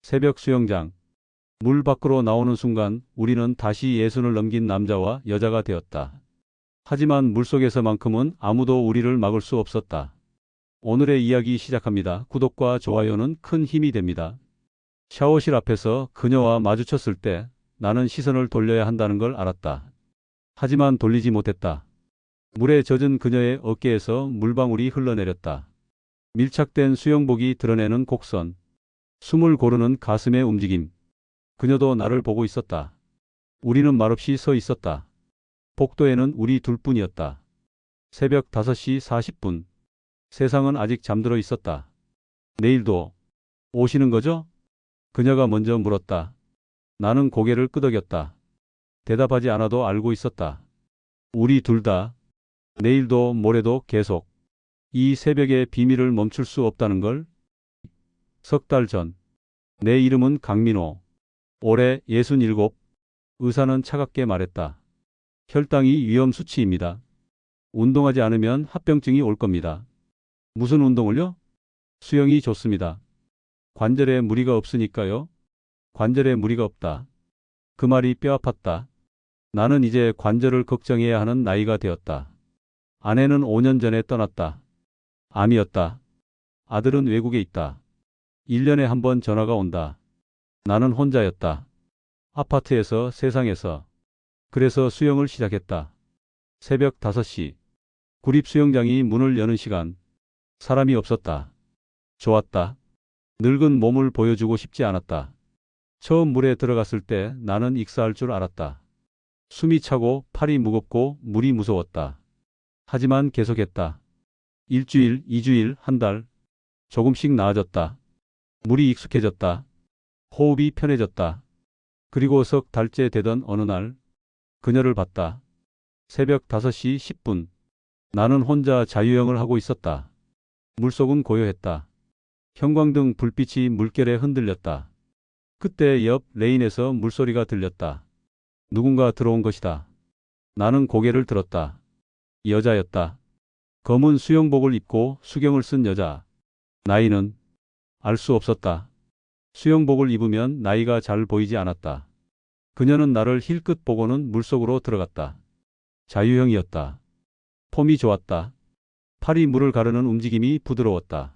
새벽 수영장. 물 밖으로 나오는 순간 우리는 다시 예순을 넘긴 남자와 여자가 되었다. 하지만 물속에서만큼은 아무도 우리를 막을 수 없었다. 오늘의 이야기 시작합니다. 구독과 좋아요는 큰 힘이 됩니다. 샤워실 앞에서 그녀와 마주쳤을 때 나는 시선을 돌려야 한다는 걸 알았다. 하지만 돌리지 못했다. 물에 젖은 그녀의 어깨에서 물방울이 흘러내렸다. 밀착된 수영복이 드러내는 곡선. 숨을 고르는 가슴의 움직임. 그녀도 나를 보고 있었다. 우리는 말없이 서 있었다. 복도에는 우리 둘뿐이었다. 새벽 5시 40분. 세상은 아직 잠들어 있었다. 내일도 오시는 거죠? 그녀가 먼저 물었다. 나는 고개를 끄덕였다. 대답하지 않아도 알고 있었다. 우리 둘 다 내일도 모레도 계속 이 새벽의 비밀을 멈출 수 없다는 걸. 석 달 전. 내 이름은 강민호. 올해 67. 의사는 차갑게 말했다. 혈당이 위험 수치입니다. 운동하지 않으면 합병증이 올 겁니다. 무슨 운동을요? 수영이 좋습니다. 관절에 무리가 없으니까요. 관절에 무리가 없다. 그 말이 뼈 아팠다. 나는 이제 관절을 걱정해야 하는 나이가 되었다. 아내는 5년 전에 떠났다. 암이었다. 아들은 외국에 있다. 1년에 한 번 전화가 온다. 나는 혼자였다. 아파트에서, 세상에서. 그래서 수영을 시작했다. 새벽 5시. 구립 수영장이 문을 여는 시간. 사람이 없었다. 좋았다. 늙은 몸을 보여주고 싶지 않았다. 처음 물에 들어갔을 때 나는 익사할 줄 알았다. 숨이 차고 팔이 무겁고 물이 무서웠다. 하지만 계속했다. 일주일, 2주일, 한 달. 조금씩 나아졌다. 물이 익숙해졌다. 호흡이 편해졌다. 그리고 석 달째 되던 어느 날 그녀를 봤다. 새벽 5시 10분. 나는 혼자 자유형을 하고 있었다. 물속은 고요했다. 형광등 불빛이 물결에 흔들렸다. 그때 옆 레인에서 물소리가 들렸다. 누군가 들어온 것이다. 나는 고개를 들었다. 여자였다. 검은 수영복을 입고 수경을 쓴 여자. 나이는 알 수 없었다. 수영복을 입으면 나이가 잘 보이지 않았다. 그녀는 나를 힐끗 보고는 물속으로 들어갔다. 자유형이었다. 폼이 좋았다. 팔이 물을 가르는 움직임이 부드러웠다.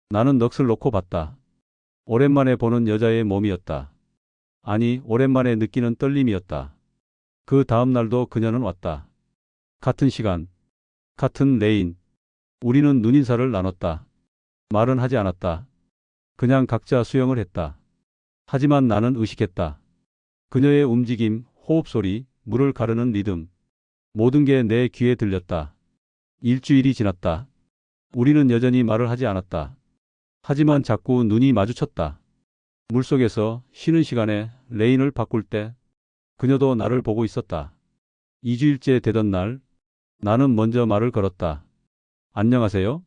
나는 넋을 놓고 봤다. 오랜만에 보는 여자의 몸이었다. 아니, 오랜만에 느끼는 떨림이었다. 그 다음 날도 그녀는 왔다. 같은 시간, 같은 레인. 우리는 눈인사를 나눴다. 말은 하지 않았다. 그냥 각자 수영을 했다. 하지만 나는 의식했다. 그녀의 움직임, 호흡 소리, 물을 가르는 리듬. 모든 게 내 귀에 들렸다. 일주일이 지났다. 우리는 여전히 말을 하지 않았다. 하지만 자꾸 눈이 마주쳤다. 물속에서 쉬는 시간에 레인을 바꿀 때 그녀도 나를 보고 있었다. 2주일째 되던 날 나는 먼저 말을 걸었다. 안녕하세요?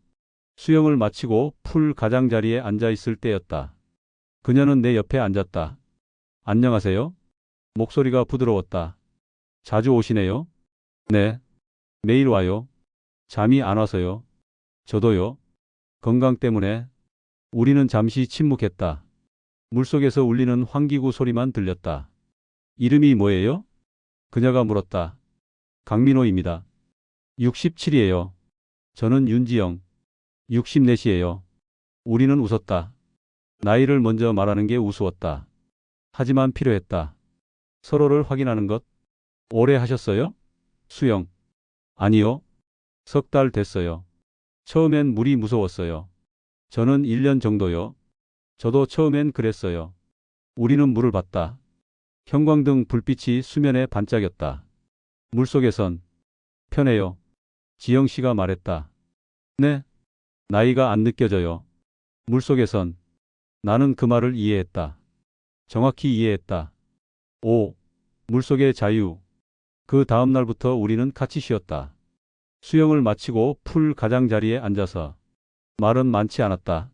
수영을 마치고 풀 가장자리에 앉아 있을 때였다. 그녀는 내 옆에 앉았다. 안녕하세요? 목소리가 부드러웠다. 자주 오시네요? 네. 매일 와요. 잠이 안 와서요. 저도요. 건강 때문에. 우리는 잠시 침묵했다. 물속에서 울리는 환기구 소리만 들렸다. 이름이 뭐예요? 그녀가 물었다. 강민호입니다. 67이에요. 저는 윤지영. 64시예요. 우리는 웃었다. 나이를 먼저 말하는 게 우스웠다. 하지만 필요했다. 서로를 확인하는 것. 오래 하셨어요? 수영. 아니요. 석 달 됐어요. 처음엔 물이 무서웠어요. 저는 1년 정도요. 저도 처음엔 그랬어요. 우리는 물을 봤다. 형광등 불빛이 수면에 반짝였다. 물속에선 편해요. 지영 씨가 말했다. 네. 나이가 안 느껴져요. 물속에선. 나는 그 말을 이해했다. 정확히 이해했다. 오. 물속의 자유. 그 다음 날부터 우리는 같이 쉬었다. 수영을 마치고 풀 가장자리에 앉아서. 말은 많지 않았다.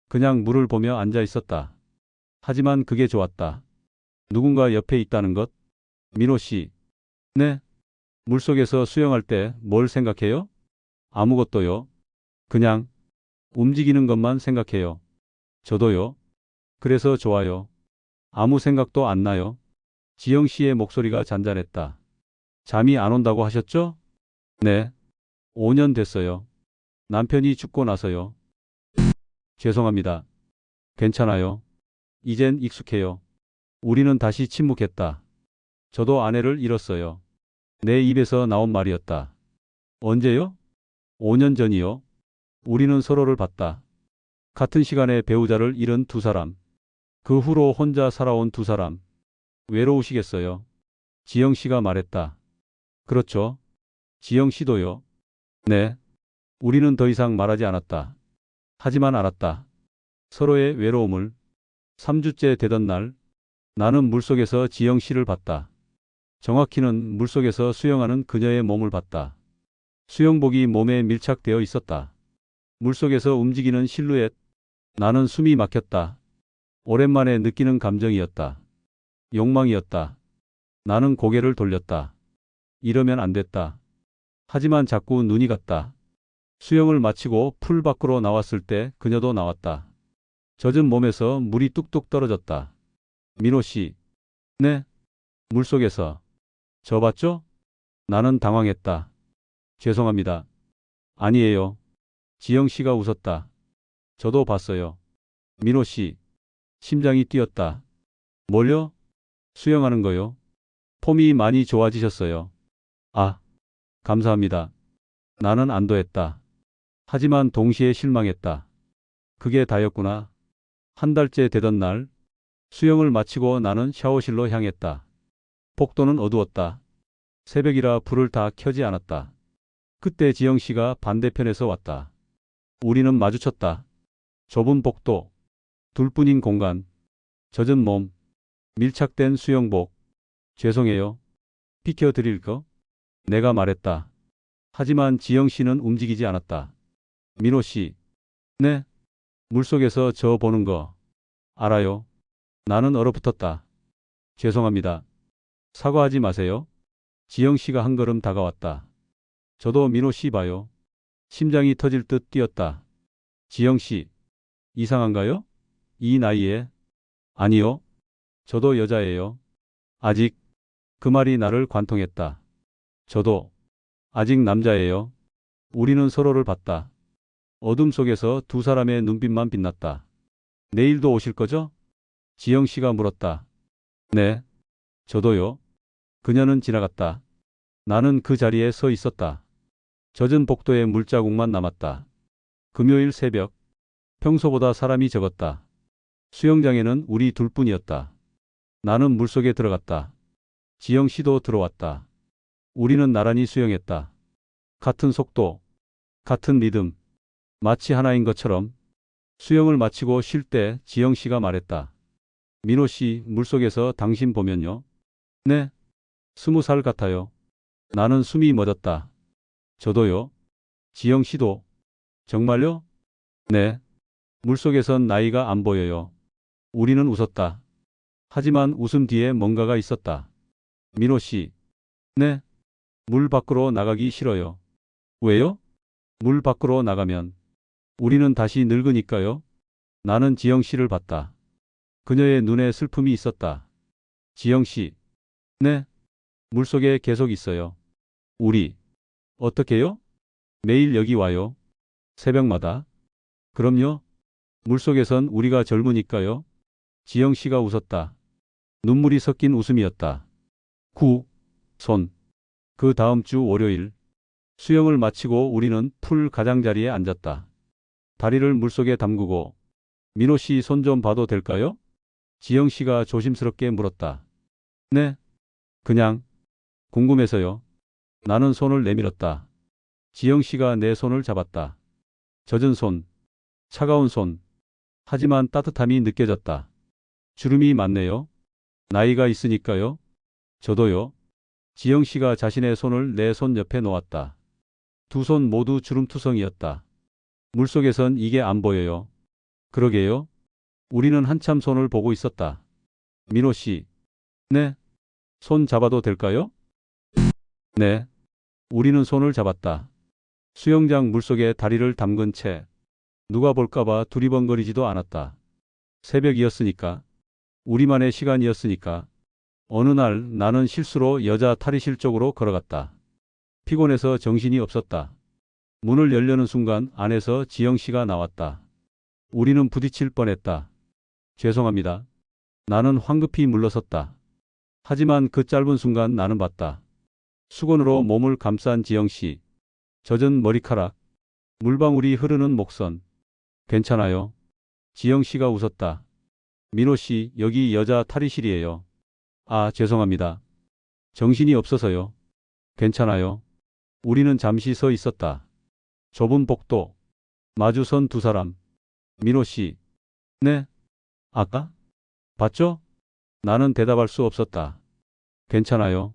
그냥 물을 보며 앉아 있었다. 하지만 그게 좋았다. 누군가 옆에 있다는 것. 민호 씨. 네. 물속에서 수영할 때 뭘 생각해요? 아무것도요. 그냥 움직이는 것만 생각해요. 저도요. 그래서 좋아요. 아무 생각도 안 나요. 지영 씨의 목소리가 잔잔했다. 잠이 안 온다고 하셨죠? 네. 5년 됐어요. 남편이 죽고 나서요. 죄송합니다. 괜찮아요. 이젠 익숙해요. 우리는 다시 침묵했다. 저도 아내를 잃었어요. 내 입에서 나온 말이었다. 언제요? 5년 전이요. 우리는 서로를 봤다. 같은 시간에 배우자를 잃은 두 사람. 그 후로 혼자 살아온 두 사람. 외로우시겠어요? 지영 씨가 말했다. 그렇죠. 지영 씨도요. 네. 우리는 더 이상 말하지 않았다. 하지만 알았다. 서로의 외로움을. 3주째 되던 날, 나는 물속에서 지영 씨를 봤다. 정확히는 물속에서 수영하는 그녀의 몸을 봤다. 수영복이 몸에 밀착되어 있었다. 물속에서 움직이는 실루엣. 나는 숨이 막혔다. 오랜만에 느끼는 감정이었다. 욕망이었다. 나는 고개를 돌렸다. 이러면 안 됐다. 하지만 자꾸 눈이 갔다. 수영을 마치고 풀 밖으로 나왔을 때 그녀도 나왔다. 젖은 몸에서 물이 뚝뚝 떨어졌다. 민호 씨. 네. 물속에서. 저 봤죠? 나는 당황했다. 죄송합니다. 아니에요. 지영 씨가 웃었다. 저도 봤어요. 민호 씨. 심장이 뛰었다. 뭘요? 수영하는 거요. 폼이 많이 좋아지셨어요. 아, 감사합니다. 나는 안도했다. 하지만 동시에 실망했다. 그게 다였구나. 한 달째 되던 날, 수영을 마치고 나는 샤워실로 향했다. 복도는 어두웠다. 새벽이라 불을 다 켜지 않았다. 그때 지영 씨가 반대편에서 왔다. 우리는 마주쳤다. 좁은 복도, 둘뿐인 공간, 젖은 몸, 밀착된 수영복. 죄송해요. 비켜드릴 거? 내가 말했다. 하지만 지영 씨는 움직이지 않았다. 민호 씨. 네. 물속에서 저 보는 거 알아요. 나는 얼어붙었다. 죄송합니다. 사과하지 마세요. 지영 씨가 한 걸음 다가왔다. 저도 민호 씨 봐요. 심장이 터질 듯 뛰었다. 지영 씨. 이상한가요? 이 나이에? 아니요. 저도 여자예요. 아직. 그 말이 나를 관통했다. 저도. 아직 남자예요. 우리는 서로를 봤다. 어둠 속에서 두 사람의 눈빛만 빛났다. 내일도 오실 거죠? 지영 씨가 물었다. 네. 저도요. 그녀는 지나갔다. 나는 그 자리에 서 있었다. 젖은 복도에 물자국만 남았다. 금요일 새벽. 평소보다 사람이 적었다. 수영장에는 우리 둘뿐이었다. 나는 물속에 들어갔다. 지영 씨도 들어왔다. 우리는 나란히 수영했다. 같은 속도, 같은 리듬, 마치 하나인 것처럼. 수영을 마치고 쉴 때 지영 씨가 말했다. 민호 씨, 물속에서 당신 보면요. 네. 20살 같아요. 나는 숨이 멎었다. 저도요. 지영 씨도. 정말요? 네. 물속에선 나이가 안 보여요. 우리는 웃었다. 하지만 웃음 뒤에 뭔가가 있었다. 민호 씨. 네. 물 밖으로 나가기 싫어요. 왜요? 물 밖으로 나가면 우리는 다시 늙으니까요. 나는 지영 씨를 봤다. 그녀의 눈에 슬픔이 있었다. 지영 씨. 네. 물속에 계속 있어요. 우리. 어떻게요? 매일 여기 와요. 새벽마다. 그럼요. 물속에선 우리가 젊으니까요. 지영 씨가 웃었다. 눈물이 섞인 웃음이었다. 손. 그 다음 주 월요일. 수영을 마치고 우리는 풀 가장자리에 앉았다. 다리를 물속에 담그고 민호 씨 손 좀 봐도 될까요? 지영 씨가 조심스럽게 물었다. 네. 그냥 궁금해서요. 나는 손을 내밀었다. 지영 씨가 내 손을 잡았다. 젖은 손, 차가운 손. 하지만 따뜻함이 느껴졌다. 주름이 많네요. 나이가 있으니까요. 저도요. 지영 씨가 자신의 손을 내 손 옆에 놓았다. 두 손 모두 주름투성이었다. 물속에선 이게 안 보여요. 그러게요. 우리는 한참 손을 보고 있었다. 민호 씨. 네. 손 잡아도 될까요? 네. 우리는 손을 잡았다. 수영장 물속에 다리를 담근 채 누가 볼까봐 두리번거리지도 않았다. 새벽이었으니까. 우리만의 시간이었으니까. 어느 날 나는 실수로 여자 탈의실 쪽으로 걸어갔다. 피곤해서 정신이 없었다. 문을 열려는 순간 안에서 지영 씨가 나왔다. 우리는 부딪힐 뻔했다. 죄송합니다. 나는 황급히 물러섰다. 하지만 그 짧은 순간 나는 봤다. 수건으로 몸을 감싼 지영 씨. 젖은 머리카락. 물방울이 흐르는 목선. 괜찮아요? 지영 씨가 웃었다. 민호 씨, 여기 여자 탈의실이에요. 아, 죄송합니다. 정신이 없어서요. 괜찮아요. 우리는 잠시 서 있었다. 좁은 복도. 마주선 두 사람. 민호 씨. 네? 아까? 봤죠? 나는 대답할 수 없었다. 괜찮아요.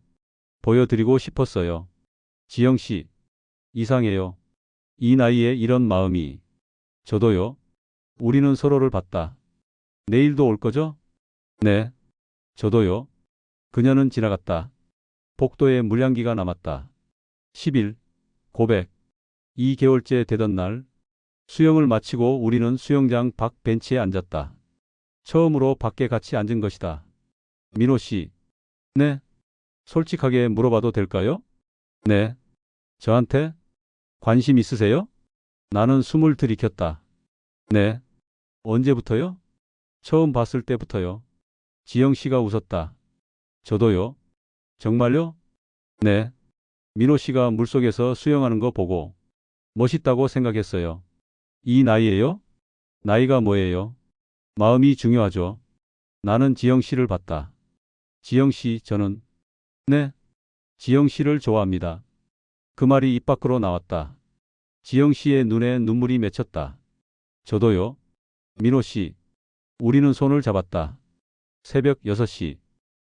보여드리고 싶었어요. 지영 씨. 이상해요. 이 나이에 이런 마음이. 저도요. 우리는 서로를 봤다. 내일도 올 거죠? 네. 저도요. 그녀는 지나갔다. 복도에 물향기가 남았다. 10일. 고백. 2개월째 되던 날. 수영을 마치고 우리는 수영장 밖 벤치에 앉았다. 처음으로 밖에 같이 앉은 것이다. 민호 씨. 네. 솔직하게 물어봐도 될까요? 네. 저한테 관심 있으세요? 나는 숨을 들이켰다. 네. 언제부터요? 처음 봤을 때부터요. 지영 씨가 웃었다. 저도요. 정말요? 네. 민호 씨가 물속에서 수영하는 거 보고 멋있다고 생각했어요. 이 나이에요? 나이가 뭐예요? 마음이 중요하죠. 나는 지영 씨를 봤다. 지영 씨, 저는 네. 지영 씨를 좋아합니다. 그 말이 입 밖으로 나왔다. 지영 씨의 눈에 눈물이 맺혔다. 저도요. 민호 씨. 우리는 손을 잡았다. 새벽 6시.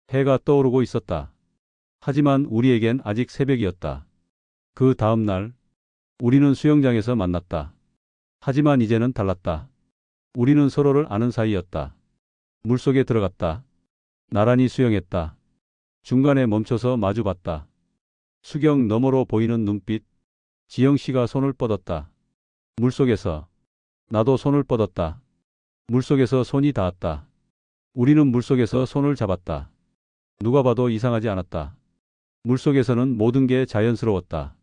해가 떠오르고 있었다. 하지만 우리에겐 아직 새벽이었다. 그 다음 날 우리는 수영장에서 만났다. 하지만 이제는 달랐다. 우리는 서로를 아는 사이였다. 물속에 들어갔다. 나란히 수영했다. 중간에 멈춰서 마주봤다. 수경 너머로 보이는 눈빛. 지영 씨가 손을 뻗었다. 물속에서. 나도 손을 뻗었다. 물속에서 손이 닿았다. 우리는 물속에서 손을 잡았다. 누가 봐도 이상하지 않았다. 물속에서는 모든 게 자연스러웠다.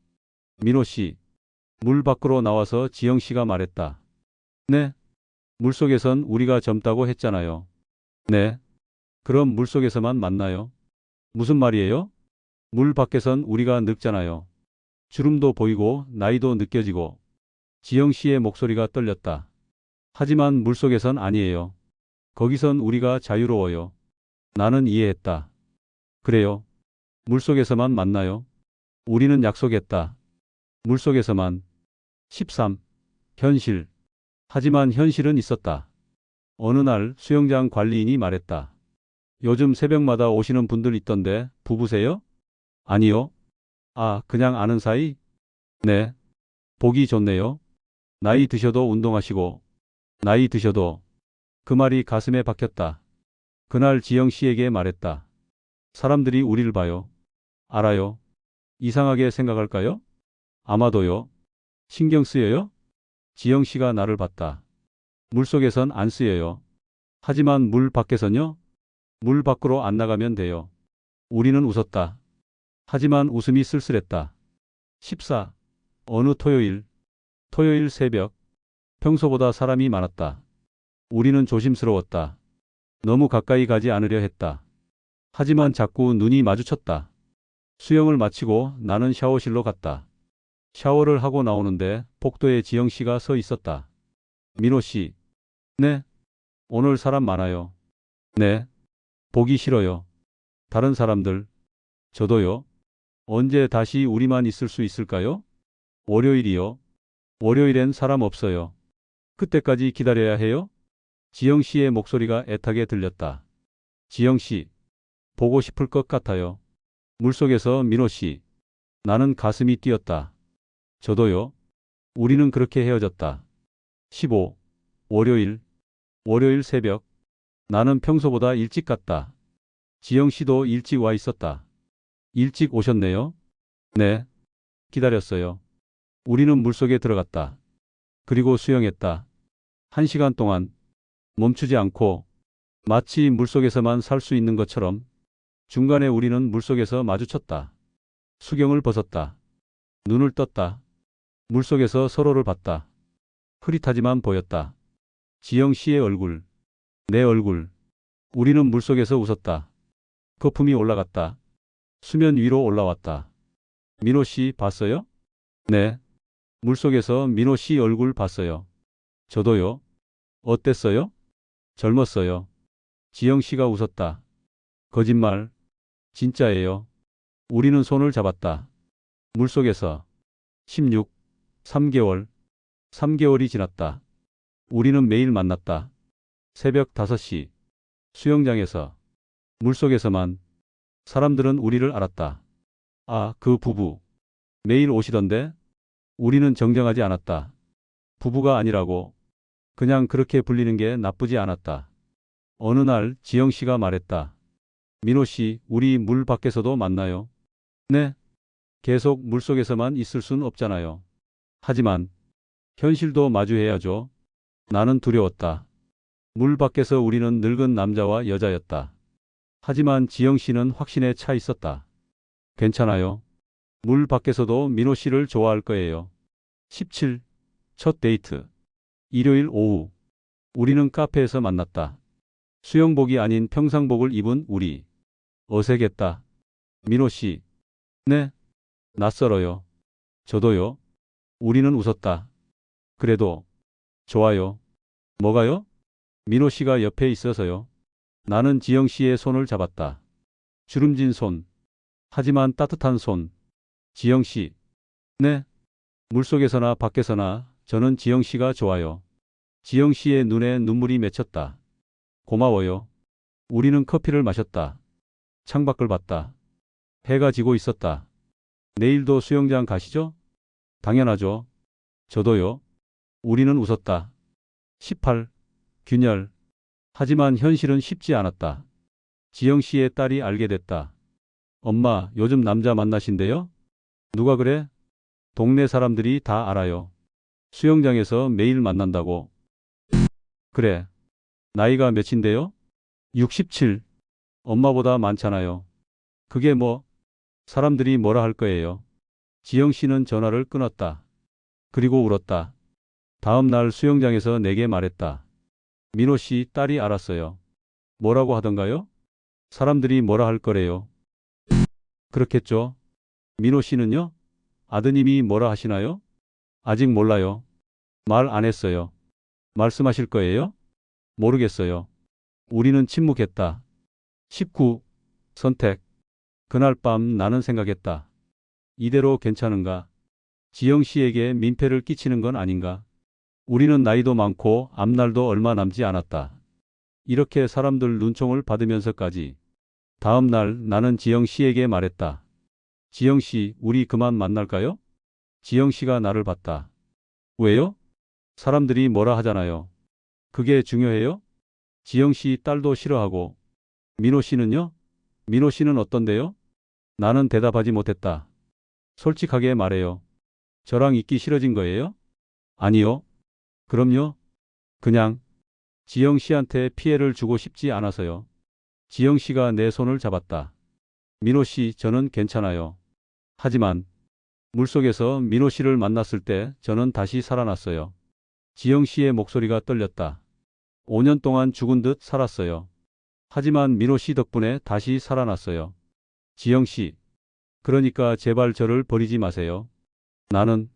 민호 씨. 물 밖으로 나와서 지영 씨가 말했다. 네. 물속에선 우리가 젊다고 했잖아요. 네. 그럼 물속에서만 만나요? 무슨 말이에요? 물 밖에선 우리가 늙잖아요. 주름도 보이고 나이도 느껴지고. 지영 씨의 목소리가 떨렸다. 하지만 물속에선 아니에요. 거기선 우리가 자유로워요. 나는 이해했다. 그래요. 물속에서만 만나요. 우리는 약속했다. 물속에서만. 13. 현실. 하지만 현실은 있었다. 어느 날 수영장 관리인이 말했다. 요즘 새벽마다 오시는 분들 있던데 부부세요? 아니요. 아, 그냥 아는 사이? 네. 보기 좋네요. 나이 드셔도 운동하시고. 나이 드셔도. 그 말이 가슴에 박혔다. 그날 지영 씨에게 말했다. 사람들이 우리를 봐요. 알아요. 이상하게 생각할까요? 아마도요. 신경 쓰여요? 지영 씨가 나를 봤다. 물속에선 안 쓰여요. 하지만 물 밖에선요? 물 밖으로 안 나가면 돼요. 우리는 웃었다. 하지만 웃음이 쓸쓸했다. 14. 어느 토요일. 토요일 새벽. 평소보다 사람이 많았다. 우리는 조심스러웠다. 너무 가까이 가지 않으려 했다. 하지만 자꾸 눈이 마주쳤다. 수영을 마치고 나는 샤워실로 갔다. 샤워를 하고 나오는데 복도에 지영 씨가 서 있었다. 민호 씨. 네. 오늘 사람 많아요. 네. 보기 싫어요. 다른 사람들. 저도요. 언제 다시 우리만 있을 수 있을까요? 월요일이요. 월요일엔 사람 없어요. 그때까지 기다려야 해요? 지영 씨의 목소리가 애타게 들렸다. 지영 씨. 보고 싶을 것 같아요. 물속에서 민호 씨. 나는 가슴이 뛰었다. 저도요. 우리는 그렇게 헤어졌다. 15. 월요일. 월요일 새벽. 나는 평소보다 일찍 갔다. 지영 씨도 일찍 와 있었다. 일찍 오셨네요? 네. 기다렸어요. 우리는 물속에 들어갔다. 그리고 수영했다. 1시간 동안. 멈추지 않고 마치 물속에서만 살 수 있는 것처럼 중간에 우리는 물속에서 마주쳤다. 수경을 벗었다. 눈을 떴다. 물속에서 서로를 봤다. 흐릿하지만 보였다. 지영 씨의 얼굴, 내 얼굴. 우리는 물속에서 웃었다. 거품이 올라갔다. 수면 위로 올라왔다. 민호 씨 봤어요? 네. 물속에서 민호 씨 얼굴 봤어요. 저도요. 어땠어요? 젊었어요. 지영 씨가 웃었다. 거짓말. 진짜예요. 우리는 손을 잡았다. 물속에서 3개월. 3개월이 지났다. 우리는 매일 만났다. 새벽 5시. 수영장에서. 물속에서만. 사람들은 우리를 알았다. 아, 그 부부. 매일 오시던데? 우리는 정정하지 않았다. 부부가 아니라고. 그냥 그렇게 불리는 게 나쁘지 않았다. 어느 날 지영 씨가 말했다. 민호 씨, 우리 물 밖에서도 만나요. 네. 계속 물속에서만 있을 순 없잖아요. 하지만 현실도 마주해야죠. 나는 두려웠다. 물 밖에서 우리는 늙은 남자와 여자였다. 하지만 지영 씨는 확신에 차 있었다. 괜찮아요. 물 밖에서도 민호 씨를 좋아할 거예요. 17. 첫 데이트. 일요일 오후. 우리는 카페에서 만났다. 수영복이 아닌 평상복을 입은 우리. 어색했다. 민호 씨. 네. 낯설어요. 저도요. 우리는 웃었다. 그래도 좋아요. 뭐가요? 민호 씨가 옆에 있어서요. 나는 지영 씨의 손을 잡았다. 주름진 손. 하지만 따뜻한 손. 지영 씨. 네. 물속에서나 밖에서나 저는 지영 씨가 좋아요. 지영 씨의 눈에 눈물이 맺혔다. 고마워요. 우리는 커피를 마셨다. 창밖을 봤다. 해가 지고 있었다. 내일도 수영장 가시죠? 당연하죠. 저도요. 우리는 웃었다. 18. 균열. 하지만 현실은 쉽지 않았다. 지영 씨의 딸이 알게 됐다. 엄마, 요즘 남자 만나신대요? 누가 그래? 동네 사람들이 다 알아요. 수영장에서 매일 만난다고. 그래. 나이가 몇인데요? 67. 엄마보다 많잖아요. 그게 뭐? 사람들이 뭐라 할 거예요. 지영 씨는 전화를 끊었다. 그리고 울었다. 다음 날 수영장에서 내게 말했다. 민호 씨 딸이 알았어요. 뭐라고 하던가요? 사람들이 뭐라 할 거래요. 그렇겠죠. 민호 씨는요? 아드님이 뭐라 하시나요? 아직 몰라요. 말 안 했어요. 말씀하실 거예요? 모르겠어요. 우리는 침묵했다. 19. 선택. 그날 밤 나는 생각했다. 이대로 괜찮은가? 지영 씨에게 민폐를 끼치는 건 아닌가? 우리는 나이도 많고 앞날도 얼마 남지 않았다. 이렇게 사람들 눈총을 받으면서까지. 다음 날 나는 지영 씨에게 말했다. 지영 씨, 우리 그만 만날까요? 지영 씨가 나를 봤다. 왜요? 사람들이 뭐라 하잖아요. 그게 중요해요? 지영 씨 딸도 싫어하고. 민호 씨는요? 민호 씨는 어떤데요? 나는 대답하지 못했다. 솔직하게 말해요. 저랑 있기 싫어진 거예요? 아니요. 그럼요. 그냥 지영 씨한테 피해를 주고 싶지 않아서요. 지영 씨가 내 손을 잡았다. 민호 씨, 저는 괜찮아요. 하지만 물속에서 민호 씨를 만났을 때 저는 다시 살아났어요. 지영 씨의 목소리가 떨렸다. 5년 동안 죽은 듯 살았어요. 하지만 민호 씨 덕분에 다시 살아났어요. 지영 씨, 그러니까 제발 저를 버리지 마세요. 나는